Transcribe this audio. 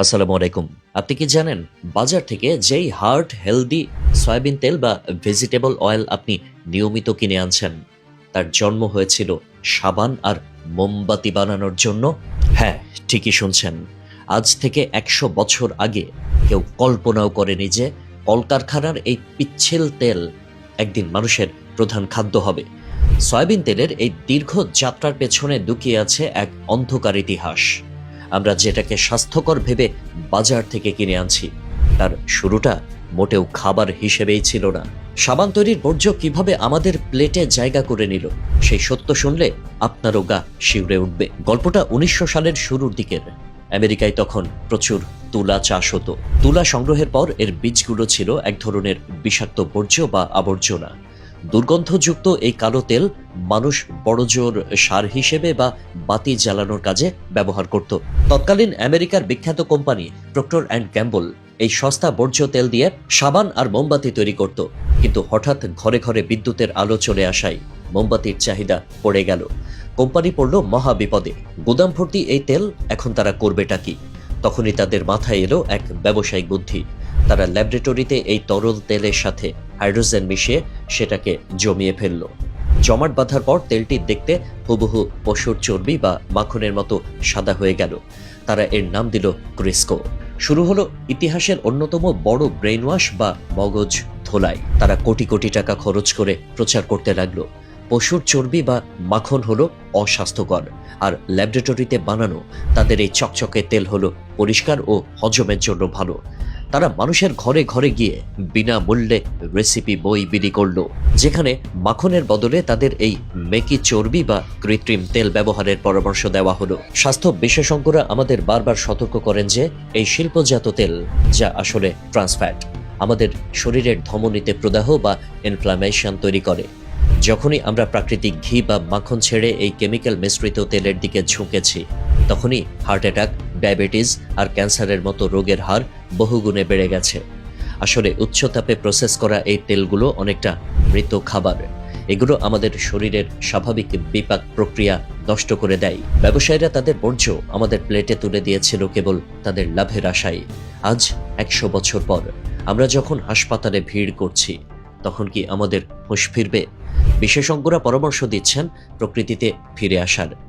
আসসালামু আলাইকুম। আপনি কি জানেন বাজার থেকে যেই হার্ট হেলদি সয়াবিন তেল বা ভেজিটেবল অয়েল আপনি নিয়মিত কিনে আনছেন তার জন্ম হয়েছিল সাবান আর মোমবাতি বানানোর জন্য? হ্যাঁ, ঠিকই শুনছেন। আজ থেকে ১০০ বছর আগে কেউ কল্পনাও করেনি যে কলকারখানার এই পিচ্ছিল তেল একদিন মানুষের প্রধান খাদ্য হবে। সয়াবিন তেলের এই দীর্ঘ যাত্রার পেছনে লুকিয়ে আছে এক অন্ধকার ইতিহাস। আমরা যেটাকে স্বাস্থ্যকর ভেবে বাজার থেকে কিনে আনছি তার শুরুটা মোটেও খাবার হিসেবেই ছিল না। সাবান তৈরির বর্জ্য কিভাবে আমাদের প্লেটে জায়গা করে নিল, সেই সত্য শুনলে আপনারও গা শিউরে উঠবে। গল্পটা ১৯০০ সালের শুরুর দিকের। আমেরিকায় তখন প্রচুর তুলা চাষ হতো। তুলা সংগ্রহের পর এর বীজগুলো ছিল এক ধরনের বিষাক্ত বর্জ্য বা আবর্জনা। দুর্গন্ধযুক্ত এই কালো তেল মানুষ বড়জোর সার হিসেবে বা বাতি জ্বালানোর কাজে ব্যবহার করত। তৎকালীন আমেরিকার বিখ্যাত কোম্পানি প্রক্টর অ্যান্ড গ্যাম্বল এই সস্তা বর্জ্য তেল দিয়ে সাবান আর মোমবাতি তৈরি করত। কিন্তু হঠাৎ ঘরে ঘরে বিদ্যুতের আলো চলে আসায় মোমবাতির চাহিদা পড়ে গেল। কোম্পানি পড়ল মহা বিপদে। গুদাম ভর্তি এই তেল, এখন তারা করবেটা কি? তখনই তাদের মাথায় এলো এক ব্যবসায়িক বুদ্ধি। তারা ল্যাবরেটরিতে এই তরল তেলের সাথে হাইড্রোজেন মিশিয়ে সেটাকে জমিয়ে ফেলল। জমাট বাঁধার পর তেলটি দেখতে হুবহু পশুর চর্বি বা মাখনের মতো সাদা হয়ে গেল। তারা এর নাম দিল ক্রিস্কো। শুরু হলো ইতিহাসের অন্যতম বড় ব্রেইন ওয়াশ বা মগজ ধোলাই। তারা কোটি কোটি টাকা খরচ করে প্রচার করতে লাগলো পশুর চর্বি বা মাখন হলো অস্বাস্থ্যকর, আর ল্যাবরেটরিতে বানানো তাদের এই চকচকে তেল হলো পরিষ্কার ও হজমের জন্য ভালো। তারা মানুষের ঘরে ঘরে গিয়ে বিনামূল্যে রেসিপি বই বিলি করলো, যেখানে মাখনের বদলে তাদের এই মেকি চর্বি বা কৃত্রিম তেল ব্যবহারের পরামর্শ দেওয়া হলো। স্বাস্থ্য বিশেষজ্ঞরা আমাদের বারবার সতর্ক করেন যে এই শিল্পজাত তেল, যা আসলে ট্রান্সফ্যাট, আমাদের শরীরের ধমনীতে প্রদাহ বা ইনফ্লামেশন তৈরি করে। যখনই আমরা প্রাকৃতিক ঘি বা মাখন ছেড়ে এই কেমিক্যাল মিশ্রিত তেলের দিকে ঝুঁকেছি, তখনই হার্ট অ্যাটাক, ডায়াবেটিস আর ক্যান্সারের মতো রোগের হার বহুগুণে বেড়ে গেছে। আসলে উচ্চতাপে প্রসেস করা এই তেলগুলো অনেকটা মৃত খাবার। এগুলো আমাদের শরীরের স্বাভাবিক বিপাক প্রক্রিয়া নষ্ট করে দেয়। ব্যবসায়ীরা তাদের বর্জ্য আমাদের প্লেটে তুলে দিয়েছিল কেবল তাদের লাভের আশায়। আজ ১০০ বছর পর আমরা যখন হাসপাতালে ভিড় করছি, তখন কি আমাদের হুঁশ ফিরবে? বিশেষজ্ঞরা পরামর্শ দিচ্ছেন প্রকৃতিতে ফিরে আসার।